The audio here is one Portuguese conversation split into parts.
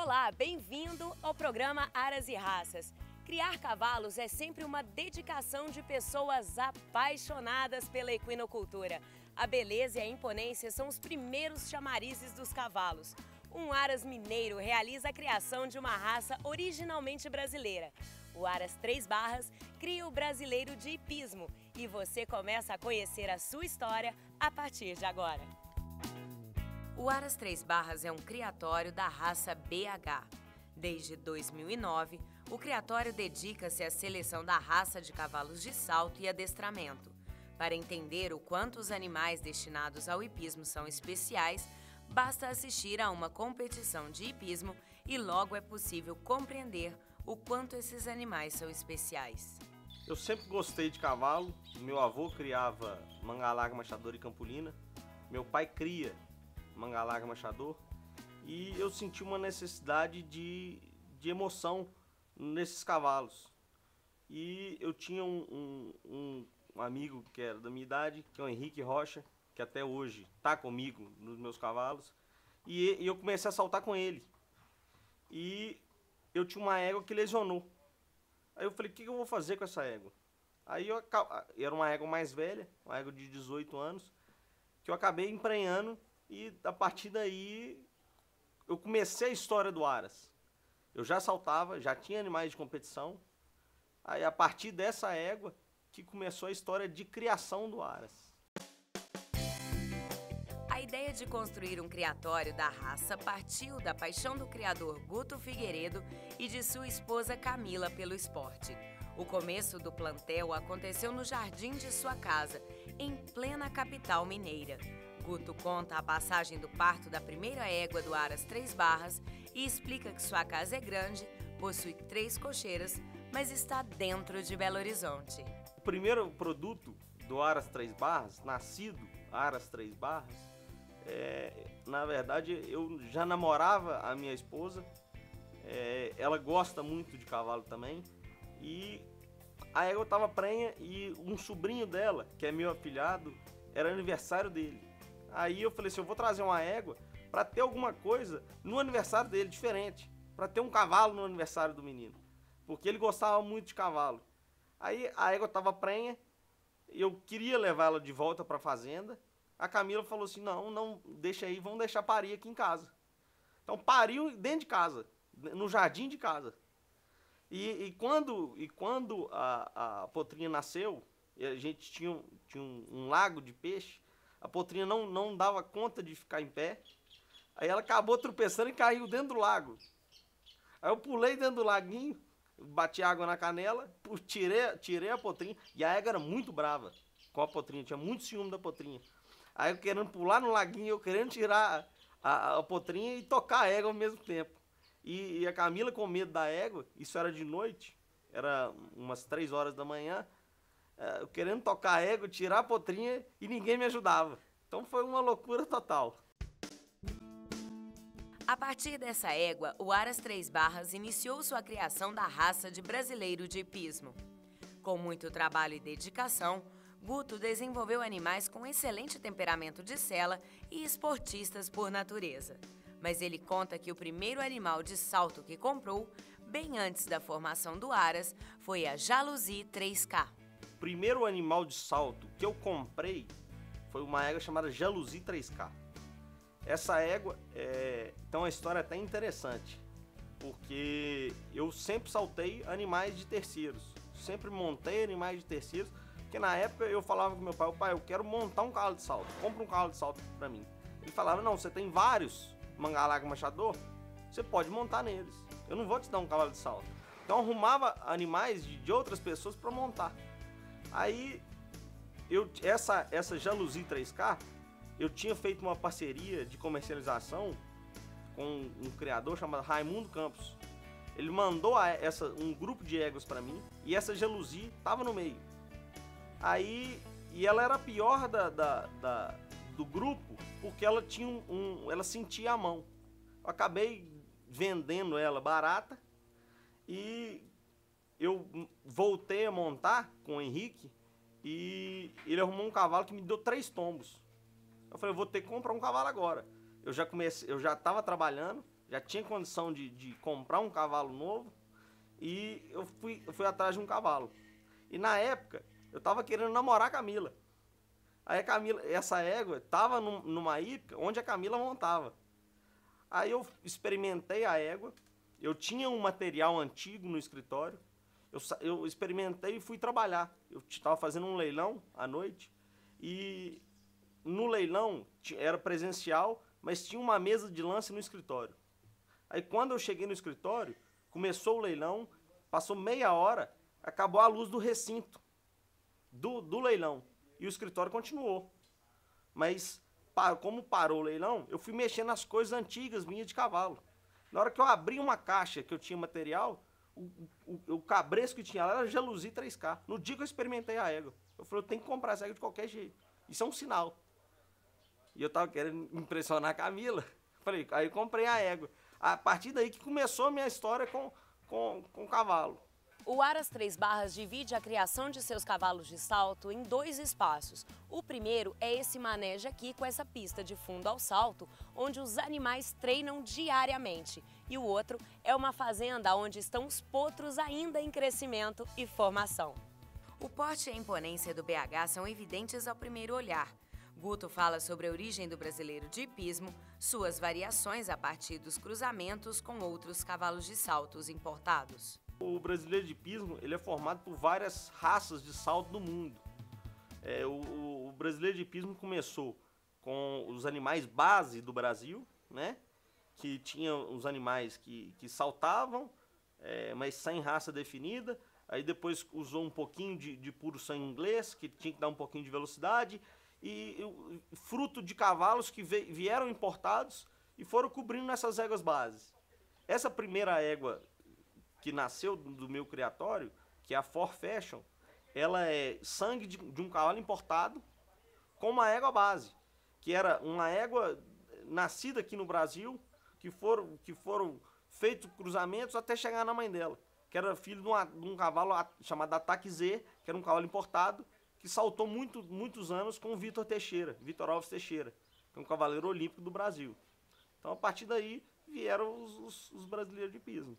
Olá, bem-vindo ao programa Aras e Raças. Criar cavalos é sempre uma dedicação de pessoas apaixonadas pela equinocultura. A beleza e a imponência são os primeiros chamarizes dos cavalos. Um Aras mineiro realiza a criação de uma raça originalmente brasileira. O Aras 3 Barras cria o brasileiro de hipismo e você começa a conhecer a sua história a partir de agora. O Aras 3 Barras é um criatório da raça BH. Desde 2009, o criatório dedica-se à seleção da raça de cavalos de salto e adestramento. Para entender o quanto os animais destinados ao hipismo são especiais, basta assistir a uma competição de hipismo e logo é possível compreender o quanto esses animais são especiais. Eu sempre gostei de cavalo. Meu avô criava manga-larga, machador e campulina. Meu pai cria manga-larga, machador. E eu senti uma necessidade de emoção nesses cavalos. E eu tinha um amigo que era da minha idade, que é o Henrique Rocha, que até hoje está comigo nos meus cavalos. E eu comecei a saltar com ele. E eu tinha uma égua que lesionou. Aí eu falei, o que eu vou fazer com essa égua? Aí era uma égua mais velha, uma égua de 18 anos, que eu acabei emprenhando e a partir daí eu comecei a história do Aras. Eu já saltava, já tinha animais de competição. Aí a partir dessa égua que começou a história de criação do Aras. A ideia de construir um criatório da raça partiu da paixão do criador Guto Figueiredo e de sua esposa Camila pelo esporte. O começo do plantel aconteceu no jardim de sua casa, em plena capital mineira. Guto conta a passagem do parto da primeira égua do Aras 3 Barras e explica que sua casa é grande, possui 3 cocheiras, mas está dentro de Belo Horizonte. O primeiro produto do Aras 3 Barras, nascido Aras 3 Barras, na verdade eu já namorava a minha esposa, ela gosta muito de cavalo também, e a égua estava prenha e um sobrinho dela, que é meu afilhado, era aniversário dele. Aí eu falei assim, eu vou trazer uma égua para ter alguma coisa no aniversário dele, diferente, para ter um cavalo no aniversário do menino, porque ele gostava muito de cavalo. Aí a égua estava prenha, eu queria levar ela de volta para a fazenda. A Camila falou assim, não, deixa aí, vamos deixar parir aqui em casa. Então pariu dentro de casa, no jardim de casa. E quando a potrinha nasceu, e a gente tinha um lago de peixe, a potrinha não dava conta de ficar em pé. Aí ela acabou tropeçando e caiu dentro do lago. Aí eu pulei dentro do laguinho, bati água na canela, tirei a potrinha. E a égua era muito brava com a potrinha, tinha muito ciúme da potrinha. Aí eu querendo pular no laguinho, eu querendo tirar a potrinha e tocar a égua ao mesmo tempo. E a Camila com medo da égua, isso era de noite, era umas 3 horas da manhã, eu querendo tocar a égua, tirar a potrinha e ninguém me ajudava. Então foi uma loucura total. A partir dessa égua, o Aras 3 Barras iniciou sua criação da raça de brasileiro de hipismo. Com muito trabalho e dedicação, Guto desenvolveu animais com excelente temperamento de sela e esportistas por natureza. Mas ele conta que o primeiro animal de salto que comprou, bem antes da formação do Aras, foi a Jaluzi 3K. O primeiro animal de salto que eu comprei foi uma égua chamada Jaluzi 3K. Essa égua tem uma história até interessante, porque eu sempre saltei animais de terceiros, sempre montei animais de terceiros, porque na época eu falava com meu pai, eu quero montar um cavalo de salto, compra um cavalo de salto pra mim. Ele falava, não, você tem vários manga-larga machador, você pode montar neles, eu não vou te dar um cavalo de salto. Então eu arrumava animais de outras pessoas para montar. Aí essa Jaluzi 3K, eu tinha feito uma parceria de comercialização com um criador chamado Raimundo Campos. Ele mandou um grupo de éguas para mim e essa Jaluzi estava no meio. Aí, e ela era a pior do grupo porque ela tinha ela sentia a mão. Eu acabei vendendo ela barata e eu voltei a montar com o Henrique e ele arrumou um cavalo que me deu 3 tombos. Eu falei, eu vou ter que comprar um cavalo agora. Eu já estava trabalhando, já tinha condição de comprar um cavalo novo e eu fui atrás de um cavalo. E na época, eu tava querendo namorar a Camila. Aí a Camila, essa égua, tava numa hípica onde a Camila montava. Aí eu experimentei a égua, eu tinha um material antigo no escritório, eu experimentei e fui trabalhar. Eu estava fazendo um leilão à noite e no leilão era presencial, mas tinha uma mesa de lance no escritório. Aí quando eu cheguei no escritório, começou o leilão, passou meia hora, acabou a luz do recinto do leilão e o escritório continuou. Mas como parou o leilão, eu fui mexendo nas coisas antigas minhas de cavalo. Na hora que eu abri uma caixa que eu tinha material, o cabresto que tinha lá era Jalousie 3K. No dia que eu experimentei a égua, eu falei, eu tenho que comprar essa égua de qualquer jeito. Isso é um sinal. E eu tava querendo impressionar a Camila. Falei, aí eu comprei a égua. A partir daí que começou a minha história com o cavalo. O Aras 3 Barras divide a criação de seus cavalos de salto em 2 espaços. O primeiro é esse manejo aqui com essa pista de fundo ao salto, onde os animais treinam diariamente. E o outro é uma fazenda onde estão os potros ainda em crescimento e formação. O porte e a imponência do BH são evidentes ao primeiro olhar. Guto fala sobre a origem do brasileiro de hipismo, suas variações a partir dos cruzamentos com outros cavalos de saltos importados. O brasileiro de hipismo ele é formado por várias raças de salto do mundo. O brasileiro de hipismo começou com os animais base do Brasil, né? Que tinham os animais que saltavam, mas sem raça definida. Aí depois usou um pouquinho de puro sangue inglês, que tinha que dar um pouquinho de velocidade. E fruto de cavalos que vieram importados e foram cobrindo nessas éguas bases. Essa primeira égua que nasceu do meu criatório, que é a For Fashion, ela é sangue de um cavalo importado com uma égua base, que era uma égua nascida aqui no Brasil, que foram feitos cruzamentos até chegar na mãe dela, que era filho de um cavalo chamado Ataque Z, que era um cavalo importado, que saltou muitos anos com o Vitor Alves Teixeira, que é um cavaleiro olímpico do Brasil. Então, a partir daí, vieram os brasileiros de hipismo.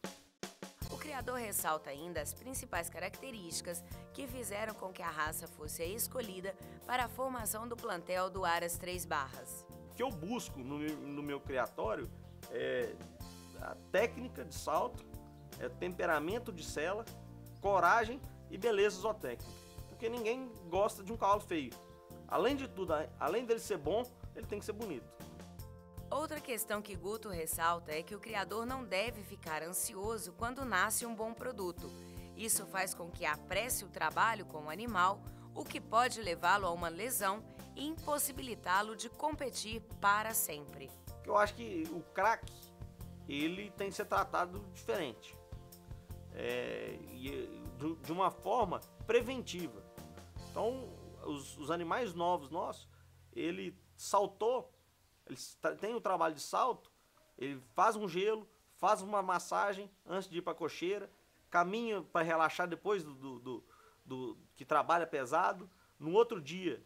O criador ressalta ainda as principais características que fizeram com que a raça fosse a escolhida para a formação do plantel do Aras 3 Barras. O que eu busco no meu criatório é a técnica de salto, temperamento de sela, coragem e beleza zootécnica. Porque ninguém gosta de um cavalo feio. Além de tudo, além dele ser bom, ele tem que ser bonito. Outra questão que Guto ressalta é que o criador não deve ficar ansioso quando nasce um bom produto. Isso faz com que apresse o trabalho com o animal, o que pode levá-lo a uma lesão e impossibilitá-lo de competir para sempre. Eu acho que o craque, ele tem que ser tratado diferente. De uma forma preventiva. Então, os animais novos nossos, ele saltou, ele tem o trabalho de salto, ele faz um gelo, faz uma massagem antes de ir para a cocheira, caminha para relaxar depois que trabalha pesado. No outro dia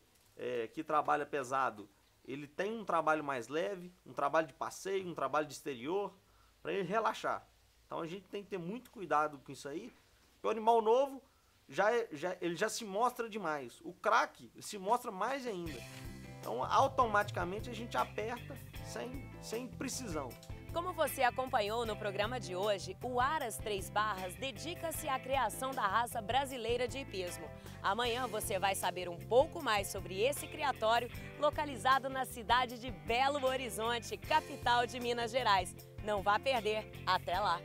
que trabalha pesado, ele tem um trabalho mais leve, um trabalho de passeio, um trabalho de exterior, para ele relaxar. Então a gente tem que ter muito cuidado com isso aí, porque o animal novo ele já se mostra demais. O craque se mostra mais ainda. Então, automaticamente, a gente aperta sem precisão. Como você acompanhou no programa de hoje, o Aras 3 Barras dedica-se à criação da raça brasileira de hipismo. Amanhã você vai saber um pouco mais sobre esse criatório localizado na cidade de Belo Horizonte, capital de Minas Gerais. Não vá perder. Até lá!